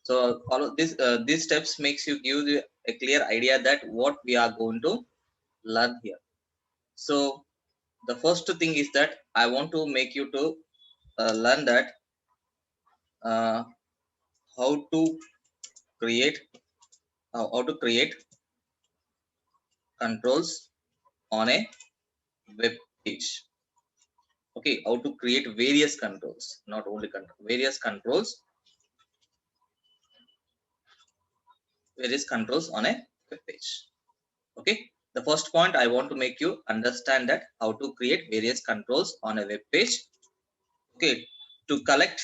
So all of this these steps makes you give you a clear idea that what we are going to learn here. So the first thing is that I want to make you to learn that uh, how to create how to create controls on a web page. Okay, how to create various controls, not only control, various controls on a web page. Okay, the first point I want to make you understand that how to create various controls on a web page. Okay, to collect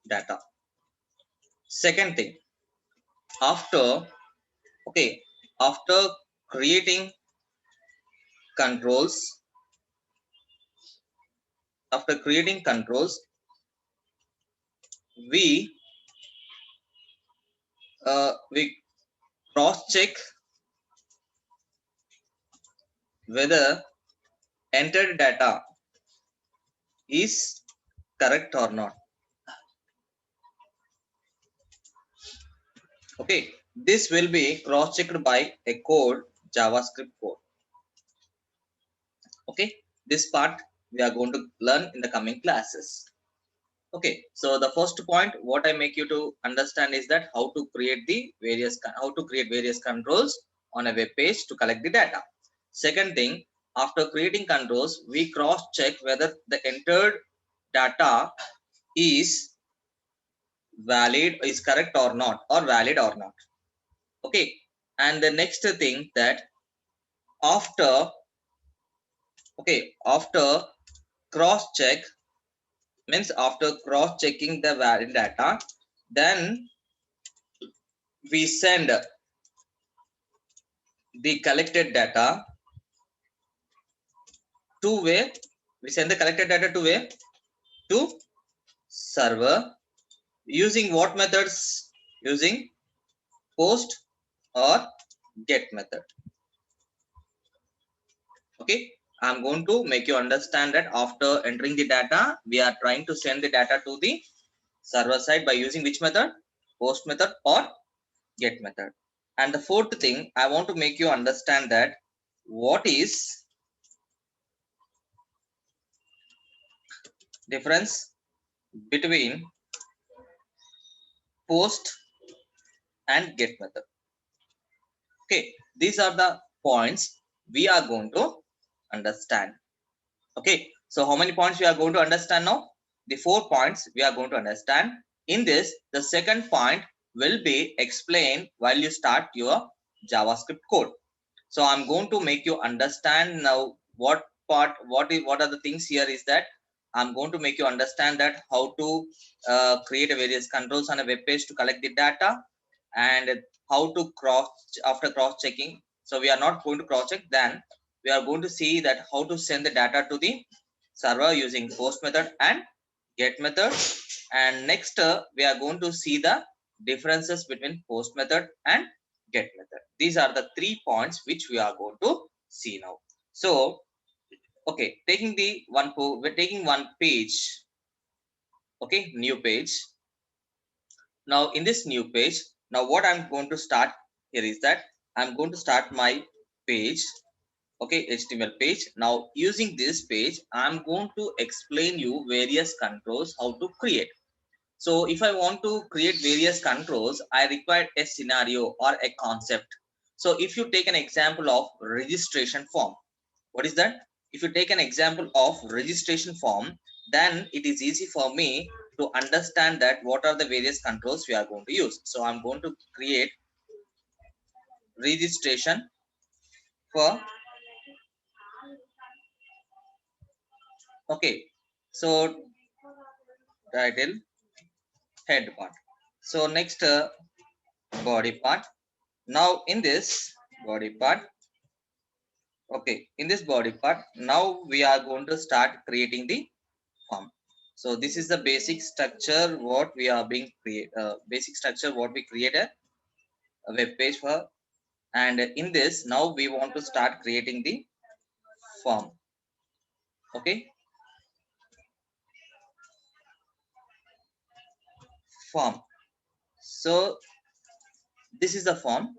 data. Second thing, after okay after creating controls, we we cross check whether entered data is correct or not. Okay, this will be cross checked by a code, JavaScript code. Okay, this part we are going to learn in the coming classes. Okay, so the first point what I make you to understand is that how to create various controls on a web page to collect the data. Second thing, after creating controls, we cross check whether the entered data is valid, is correct or not, or valid or not. Okay, and the next thing that after after cross check, means after cross checking the valid data, then we send the collected data to where, we send the collected data to where, to server, using what methods, using post or get method. Okay, I'm going to make you understand that after entering the data, we are trying to send the data to the server side by using which method, post method or get method. And the fourth thing I want to make you understand that what is difference between post and get method. Okay, these are the points we are going to understand. Okay, so how many points we are going to understand now? The 4 points we are going to understand. In this, the second point will be explained while you start your JavaScript code. So I'm going to make you understand now what are the things here is that I'm going to make you understand that how to create a various controls on a web page to collect the data, and how to after cross checking. So we are not going to cross check, then we are going to see that how to send the data to the server using post method and get method. And next we are going to see the differences between post method and get method. These are the 3 points which we are going to see now. So okay, we're taking one page. Okay, new page. Now in this new page, now what I'm going to start here is that I'm going to start my page. Okay, HTML page. Now using this page, I'm going to explain you various controls how to create. So if I want to create various controls, I require a scenario or a concept. So if you take an example of registration form, what is that? If you take an example of registration form, then it is easy for me to understand that what are the various controls we are going to use. So I'm going to create registration for, okay, so title, head part. So next body part. Now in this body part, okay, in this body part, now we are going to start creating the form. So this is the basic structure what we are being create, basic structure what we create a web page for. And in this, now we want to start creating the form. Okay, form. So this is the form.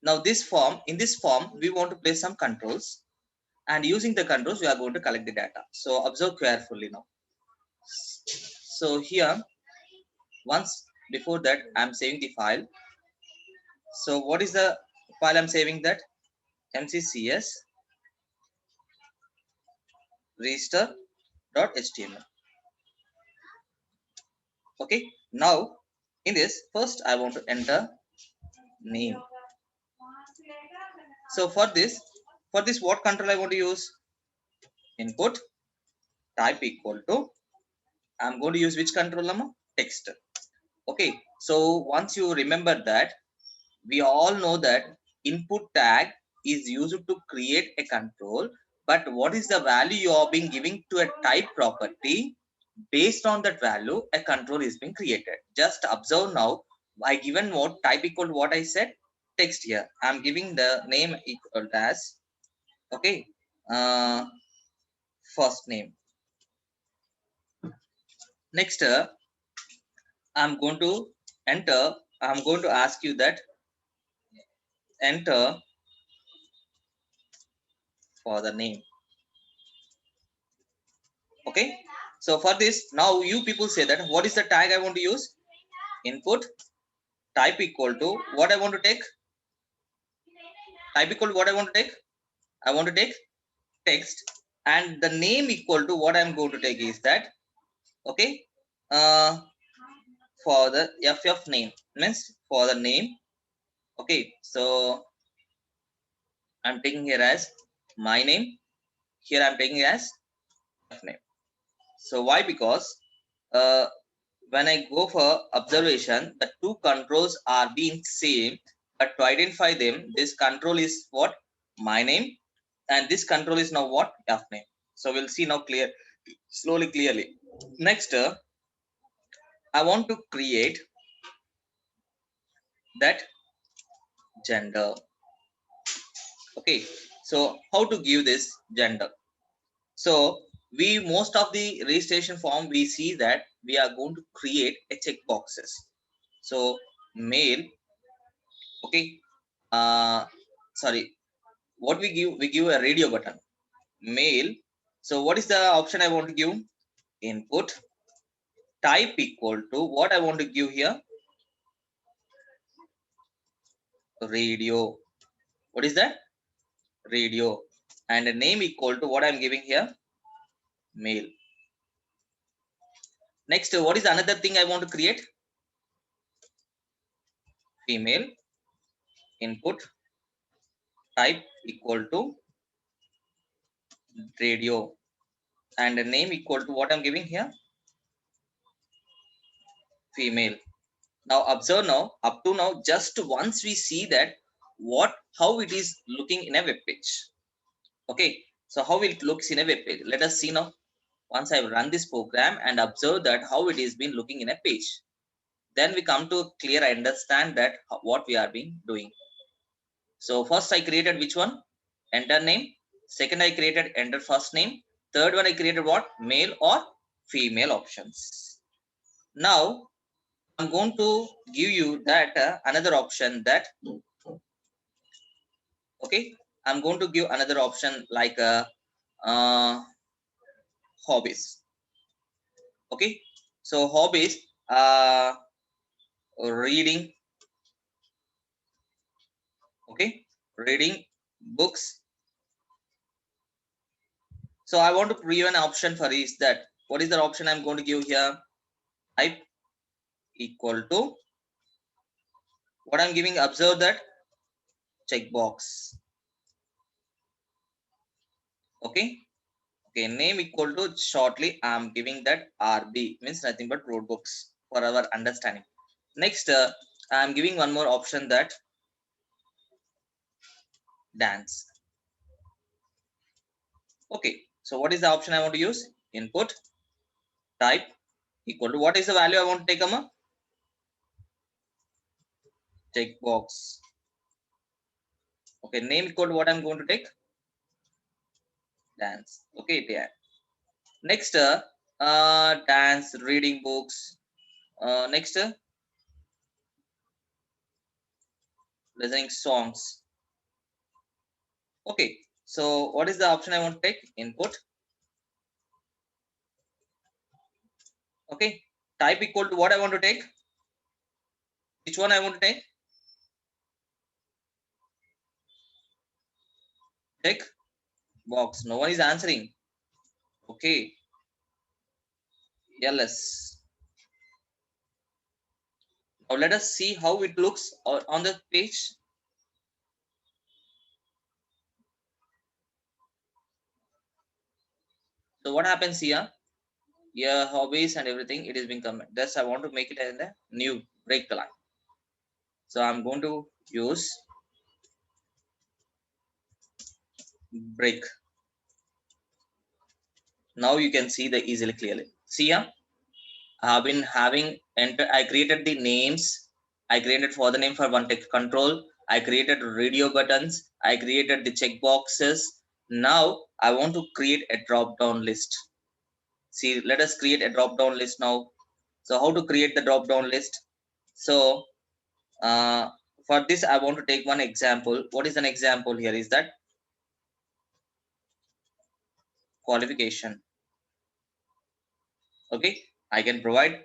Now this form, in this form, we want to place some controls, and using the controls, we are going to collect the data. So observe carefully now. So here, once before that, I'm saving the file. So what is the file I'm saving? That mccs register.html. Okay, now in this, first I want to enter name. So for this what control I want to use? Input type equal to, I'm going to use which control number? Text. Okay, so once you remember that, we all know that input tag is used to create a control, but what is the value you are being giving to a type property? Based on that value, a control is being created. Just observe now, I given what type equal to what I said? Text. Here I'm giving the name equal as, okay, first name. Next, I'm going to enter, I'm going to ask you that enter for the name. Okay, so for this, now you people say that what is the tag I want to use? Input type equal to what I want to take? Type equal to what I want to take? I want to take text, and the name equal to what I'm going to take is that, okay, for the ff name, means for the name. Okay, so I'm taking here as my name, here I'm taking as name. So why? Because when I go for observation, the two controls are being same, but to identify them, this control is what? My name, and this control is now what? F name. So we'll see now slowly, clearly. Next, I want to create that gender. Okay, so how to give this gender? So we, most of the registration form, we see that we are going to create a check boxes. So male, okay, sorry, what we give a radio button, male. So what is the option I want to give? Input type equal to what I want to give here? Radio. What is that? Radio. And a name equal to what I'm giving here? Male. Next, what is another thing I want to create? Female. Input type equal to radio, and a name equal to what I'm giving here? Female. Now observe now, up to now, just once we see that how it is looking in a web page. Okay, so how it looks in a web page. Let us see now. Once I run this program and observe that how it is been looking in a page, then we come to a clear understand that what we are being doing. So first I created which one? Enter name. Second I created enter first name. Third one I created what? Male or female options. Now I'm going to give you that another option that, okay, I'm going to give another option like uh, hobbies. Okay, so hobbies, reading, okay, reading books. So I want to give an option for is that, what is the option I'm going to give here? Type equal to what I'm giving, observe that checkbox. Okay, name equal to, shortly I'm giving that RB, means nothing but road books for our understanding. Next, I'm giving one more option, that dance. Okay, so what is the option I want to use? Input type equal to what is the value I want to take, checkbox. Okay, name equal to what I'm going to take? Dance. Okay, dance. Next, dance, reading books. Next, listening songs. Okay, so what is the option I want to take? Input. Okay, type equal to what I want to take. Which one I want to take? Check box. No one is answering. Okay, ls. Now let us see how it looks on the page. So what happens here? Your hobbies and everything, it is being commented. Thus I want to make it in a new break the line. So I'm going to use break. Now you can see the easily clearly. See here, I have been having enter. I created the names. I created for the name for one text control. I created radio buttons. I created the check boxes. Now I want to create a drop down list. See, let us create a drop down list now. So how to create the drop down list? So for this I want to take one example. What is an example here is that qualification. Okay, I can provide.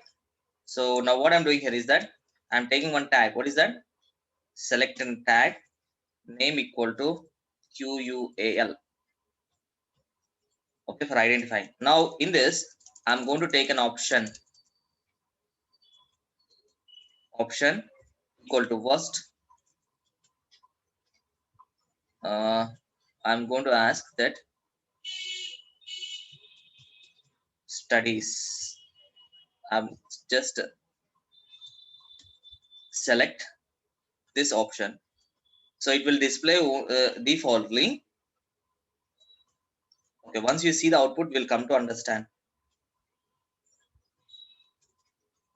So now what I'm doing here is that I'm taking one tag. What is that? Selecting tag, name equal to QUAL. Okay, for identifying. Now in this I'm going to take an option equal to worst. I'm going to ask that studies. I'm just select this option, so it will display defaultly. Okay, once you see the output, we'll come to understand.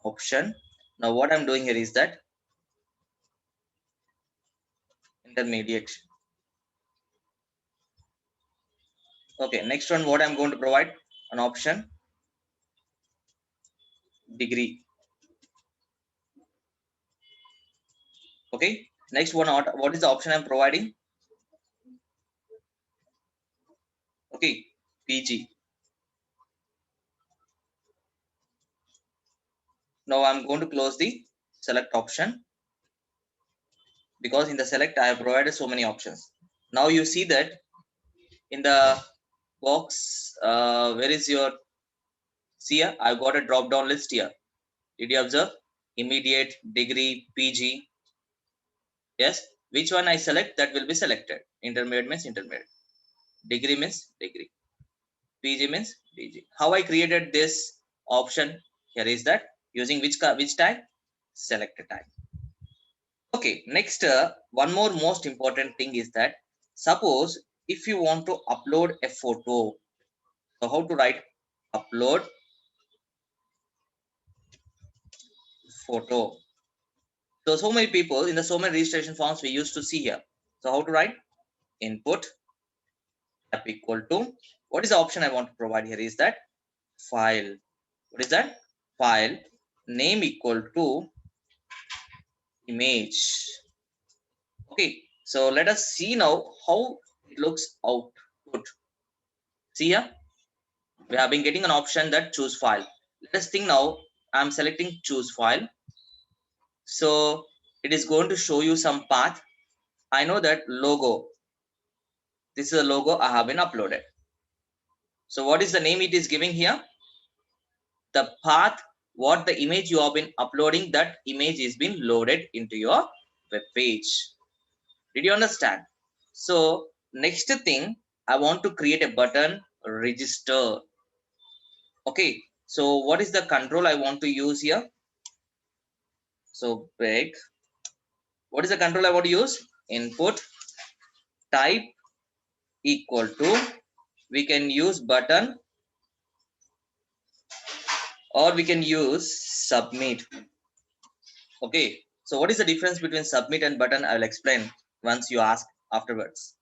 Option. Now what I'm doing here is that intermediate. Okay, next one, what I'm going to provide an option degree. Okay, next one, what is the option I'm providing? Okay, PG. Now I'm going to close the select option, because in the select I have provided so many options. Now you see that in the box, where is your, see here, I've got a drop down list here. Did you observe? Immediate, degree, PG. Yes, which one I select, that will be selected. Intermediate means intermediate, degree means degree, PG means PG. How I created this option here is that using which tag? Select tag. Okay, next, one more most important thing is that suppose if you want to upload a photo, so how to write upload photo. So many people in the so many registration forms we used to see here. So how to write? Input app equal to, what is the option I want to provide here is that file. What is that? File name equal to image. Okay, so let us see now how it looks output. See here, we have been getting an option that choose file. Let us think now. I'm selecting choose file. So it is going to show you some path. I know that logo. This is a logo I have been uploaded. So what is the name it is giving here? The path, what the image you have been uploading, that image is being loaded into your web page. Did you understand? So next thing, I want to create a button register. Okay, so what is the control I want to use here? So break. What is the control I want to use? Input type equal to, we can use button or we can use submit. Okay, so what is the difference between submit and button? I will explain once you ask afterwards.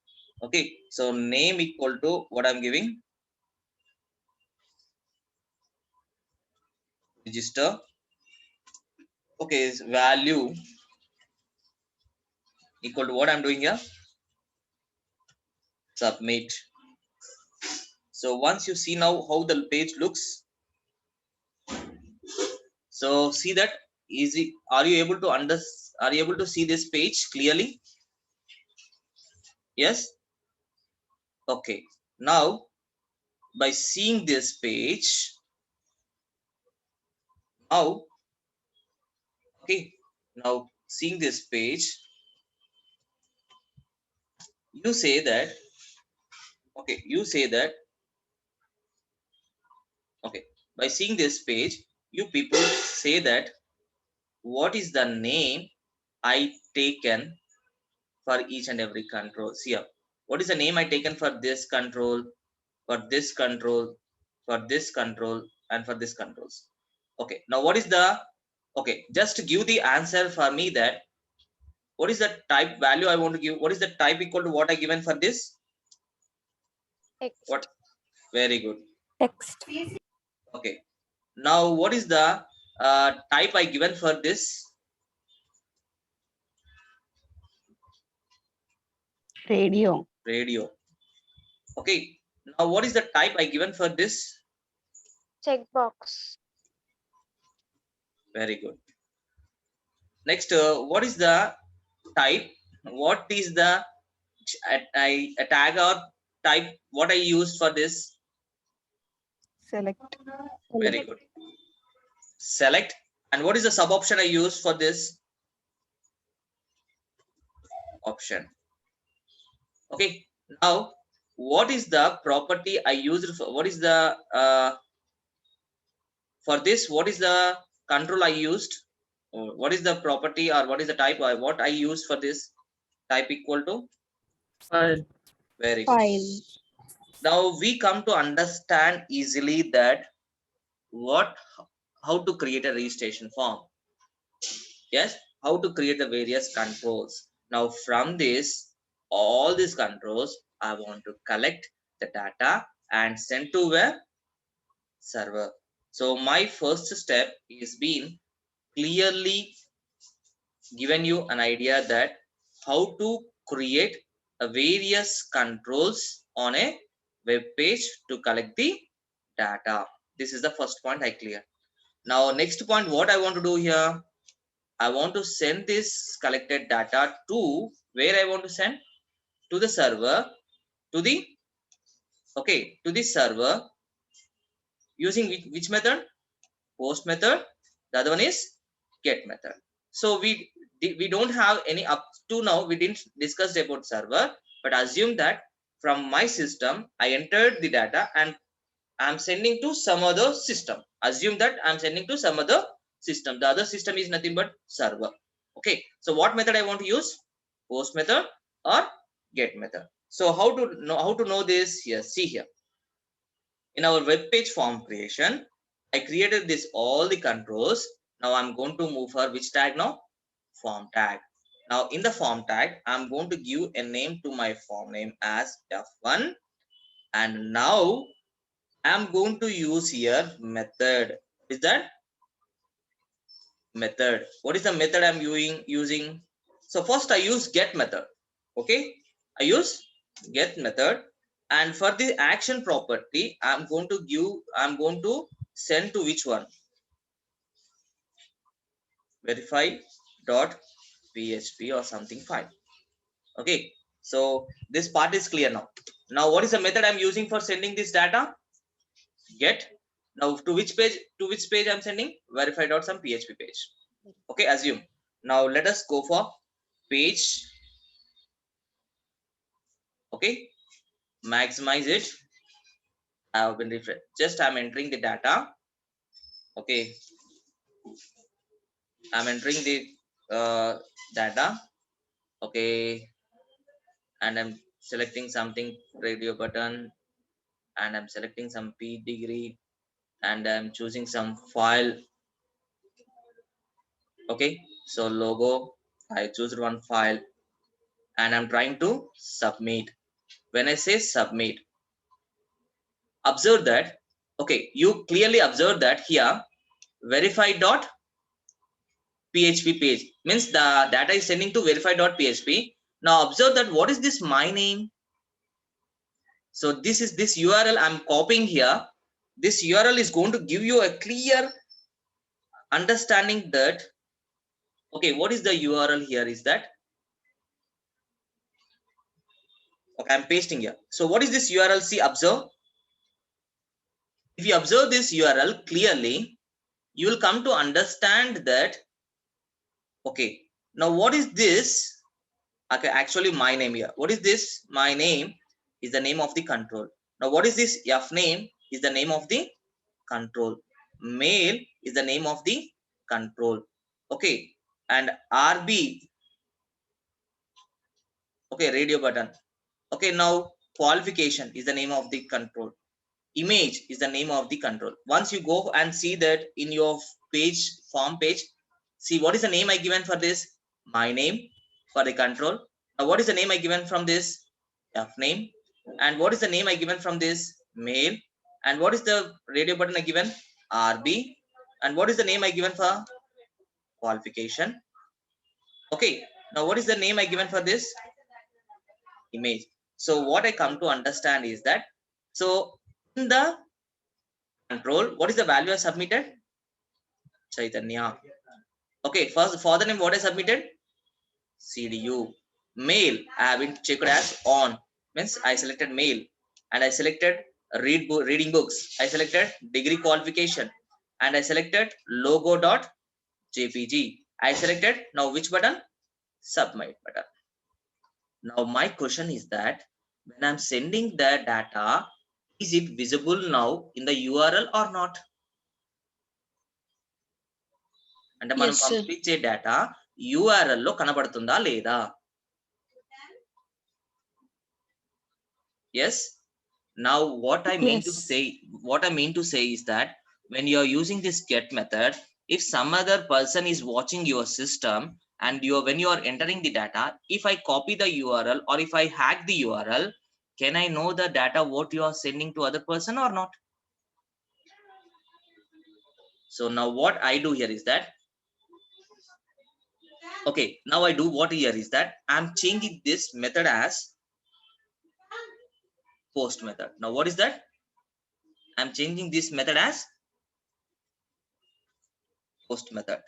Okay, so name equal to what I'm giving, register. okay, is value equal to what I'm doing here? Submit. So once you see now how the page looks, so see that easy. Are you able to are you able to see this page clearly? Yes. Okay, now by seeing this page, now okay, now seeing this page, you say that, okay, you say that, okay, by seeing this page, you people say that what is the name I taken for each and every control. See here, what is the name I taken for this control, for this control, for this control, and for this controls. Okay, now what is the, okay, just give the answer for me that what is the type value I want to give, what is the type equal to what I given for this? Text. What? Very good. Text. Okay, now what is the type I given for this? Radio. Radio. Okay, now what is the type I given for this? Checkbox. Very good. Next, what is the type, what is the a tag or type what I used for this? Select. Very good. Select. And what is the sub option I used for this? Option. Okay, now what is the property I used for, what is the for this, what is the control I used, or what is the property or what is the type or what I used for this? Type equal to File. very good. File. Now we come to understand easily that what, how to create a registration form. Yes, how to create the various controls. Now from this, all these controls I want to collect the data and send to a server. So my first step is being clearly given you an idea that how to create a various controls on a web page to collect the data. This is the first point I clear. Now next point, what I want to do here, I want to send this collected data to where I want to send? To the server, to the, okay, to the server using which method? Post method. The other one is get method. So we don't have any, up to now we didn't discuss about server, but assume that from my system I entered the data and I'm sending to some other system. Assume that I'm sending to some other system. The other system is nothing but server. Okay, so what method I want to use? Post method or get method. So how to know this? Here, see here. In our web page form creation, I created this all the controls. Now I'm going to move for which tag now? Form tag. Now in the form tag, I'm going to give a name to my form name as F1. And now I'm going to use here method. Is that method? What is the method I'm using? So first I use get method. Okay, I use get method, and for the action property I'm going to send to which one? Verify dot php or something file. Okay, so this part is clear now. Now what is the method I'm using for sending this data? Get. Now to which page I'm sending? Verify dot some php page. Okay, assume. Now let us go for page. Okay, maximize it. I have been refreshed. Just I'm entering the data. Okay, I'm entering the data. Okay, and I'm selecting something radio button, and I'm selecting some p degree, and I'm choosing some file. Okay, so logo, I choose one file, and I'm trying to submit. When I say submit, observe that, okay, you clearly observe that here verify dot PHP page. Means the data is sending to verify.php. Now observe that what is this my name? So this is this URL I'm copying here. This URL is going to give you a clear understanding that, okay, what is the URL here is that, okay, I'm pasting here. So what is this URL? See, observe. If you observe this URL clearly, you will come to understand that, okay, now what is this? Okay, actually my name here. What is this? My name is the name of the control. Now what is this? F name is the name of the control. Mail is the name of the control. Okay, and RB, okay, radio button. Okay, now qualification is the name of the control. Image is the name of the control. Once you go and see that in your page, form page, see what is the name I given for this? My name for the control. Now what is the name I given from this? F name. And what is the name I given from this? Mail. And what is the radio button I given? RB. And what is the name I given for qualification? Okay, now what is the name I given for this? Image. So what I come to understand is that, so in the control, what is the value I submitted? Chaitanya. Okay, first for the name, what I submitted? CDU. Mail, I have been checked as on. Means I selected mail, and I selected reading books. I selected degree qualification, and I selected logo.jpg. I selected now which button? Submit button. Now my question is that when I'm sending the data, is it visible now in the URL or not? అంటే మనం Yes, sir. పంపించే data URL లో కనబడుతుందా లేదా? Yes. Now what I mean to say is that when you are using this get method, if some other person is watching your system and when you are entering the data, if I copy the URL or if I hack the URL, can I know the data what you are sending to other person or not? So now what I do here is that, okay, now I do what here is that I'm changing this method as post method. Now what is that? I'm changing this method as post method.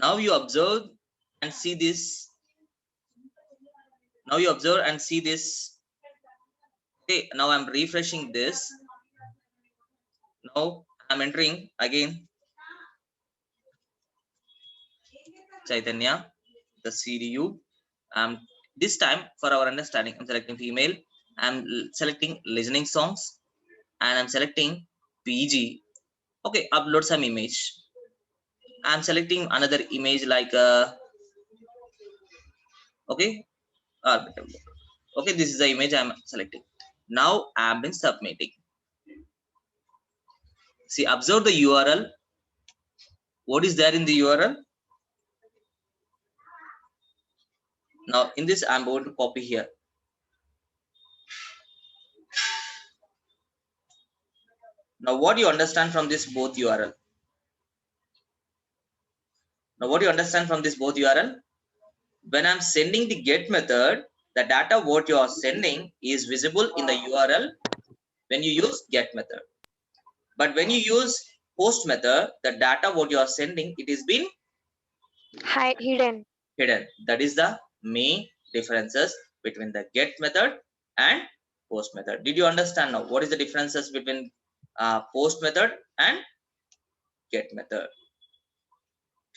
Now you observe and see this. Now you observe and see this. Okay, now I'm refreshing this. Now I'm entering again Chaitanya, the CDU. This time for our understanding, I'm selecting female. I'm selecting listening songs, and I'm selecting PG. Okay, upload some image. I'm selecting another image like okay, okay, this is the image I'm selecting. Now I'm been submitting. See, observe the URL. What is there in the URL? Now in this I'm going to copy here. Now what do you understand from this both URL? Now what do you understand from this both URL? When I'm sending the get method, the data what you are sending is visible in the URL when you use get method. But when you use post method, the data what you are sending, it is been Hidden. hidden. That is the main differences between the get method and post method. Did you understand now what is the differences between post method and get method?